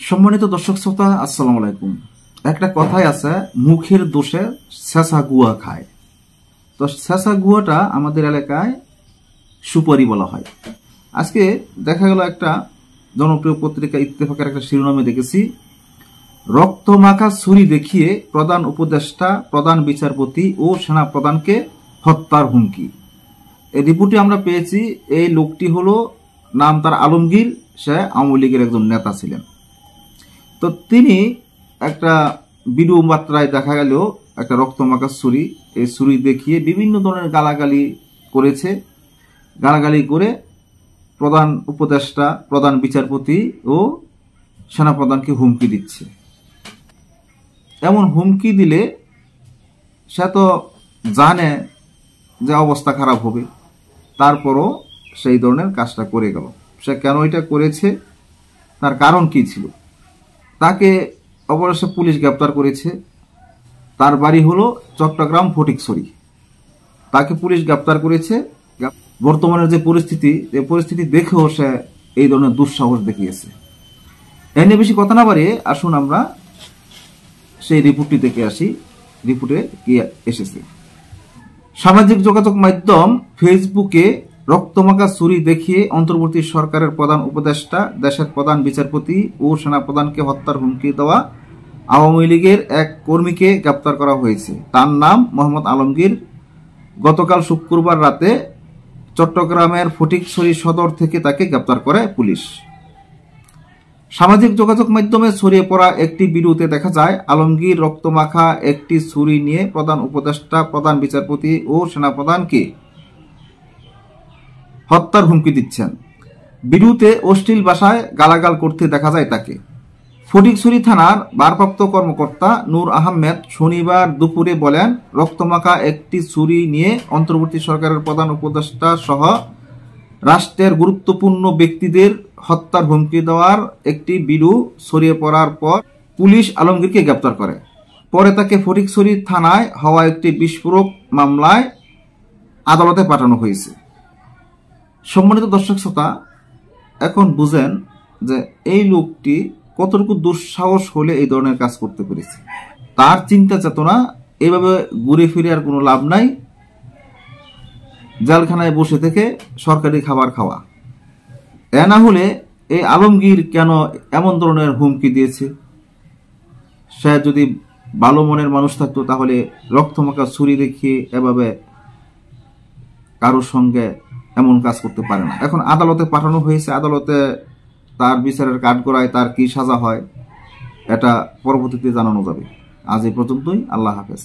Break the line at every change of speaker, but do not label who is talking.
সম্মানিত দর্শক শ্রোতা, আসসালামু আলাইকুম। একটা কথাই আছে, মুখের দোষে ছেঁচা গুয়া খায়। তো ছেঁচা গুয়াটা আমাদের এলাকায় সুপারি বলা হয়। আজকে দেখা গেল একটা জনপ্রিয় পত্রিকা ইত্তেফাকের একটা শিরোনামে দেখেছি, রক্তমাখা ছুরি দেখিয়ে প্রধান উপদেষ্টা, প্রধান বিচারপতি ও সেনা প্রধানকে হত্যার হুমকি। এই রিপোর্টটি আমরা পেয়েছি। এই লোকটি হলো, নাম তার আলমগীর, সে আওয়ামী লীগের একজন নেতা ছিলেন। তো তিনি একটা ভিডিও মাত্রায় দেখা গেল একটা রক্তমাখা ছুরি, এই ছুরি দেখিয়ে বিভিন্ন ধরনের গালাগালি করেছে। গালাগালি করে প্রধান উপদেষ্টা, প্রধান বিচারপতি ও সেনাপ্রধানকে হুমকি দিচ্ছে। এমন হুমকি দিলে সে তো জানে যে অবস্থা খারাপ হবে, তারপরও সেই ধরনের কাজটা করে গেল। সে কেন এটা করেছে, তার কারণ কি ছিল? তাকে অবশ্য পুলিশ গ্রেপ্তার করেছে। তার বাড়ি হলো চট্টগ্রাম ফটিকছড়ি। তাকে পুলিশ গ্রেপ্তার করেছে। বর্তমানের যে পরিস্থিতি দেখেও সে এই ধরনের দুঃসাহস দেখিয়েছে। এ নিয়ে বেশি কথা না বাড়িয়ে আসুন আমরা সেই রিপোর্টটি থেকে আসি। রিপোর্টে কি এসেছে? সামাজিক যোগাযোগ মাধ্যম ফেসবুকে রক্তমাখা ছুরি দেখিয়ে অন্তর্বর্তী সরকারের প্রধান উপদেষ্টা, দেশের প্রধান বিচারপতি ও সেনাপ্রধানকে হত্যার হুমকি দেওয়া আওয়ামী লীগের এক কর্মীকে গ্রেপ্তার করা হয়েছে। তার নাম মোহাম্মদ আলমগীর। গতকাল শুক্রবার রাতে চট্টগ্রামের ফটিকছড়ি সদর থেকে তাকে গ্রেপ্তার করে পুলিশ। সামাজিক যোগাযোগ মাধ্যমে ছড়িয়ে পড়া একটি ভিডিওতে দেখা যায়, আলমগীর রক্তমাখা একটি ছুরি নিয়ে প্রধান উপদেষ্টা, প্রধান বিচারপতি ও সেনাপ্রধানকে হত্যার হুমকি দিচ্ছেন। ভিডিওতে অশ্লীল ভাষায় গালাগাল করতে দেখা যায় তাকে। ফটিকছড়ি থানার ভারপ্রাপ্ত কর্মকর্তা নূর আহমেদ শনিবার দুপুরে বলেন, রক্তমাখা একটি ছুরি নিয়ে অন্তর্বর্তী সরকারের প্রধান উপদেষ্টা সহ রাষ্ট্রের গুরুত্বপূর্ণ ব্যক্তিদের হত্যার হুমকি দেওয়ার একটি ভিডিও ছড়িয়ে পড়ার পর পুলিশ আলমগীরকে গ্রেপ্তার করে। পরে তাকে ফটিকছড়ি থানায় হওয়া একটি বিস্ফোরক মামলায় আদালতে পাঠানো হয়েছে। সম্মানিত দর্শক শ্রোতা, এখন বুঝেন যে এই লোকটি কতটুকু দুঃসাহস হলে এই ধরনের কাজ করতে পেরেছে। তার চিন্তা চেতনা, এইভাবে ঘুরে ফিরে আর কোনো লাভ নাই। জেলখানায় বসে থেকে সরকারি খাবার খাওয়া। এ না হলে এই আলমগীর কেন এমন ধরনের হুমকি দিয়েছে? সে যদি ভালো মনের মানুষ থাকতো তাহলে রক্তমাখা ছুরি দেখিয়ে এভাবে কারোর সঙ্গে এমন কাজ করতে পারে না। এখন আদালতে পাঠানো হয়েছে, আদালতে তার বিচারের কাঠগড়ায় তার কি সাজা হয় এটা পরবর্তীতে জানানো যাবে। আজ এই পর্যন্তই। আল্লাহ হাফেজ।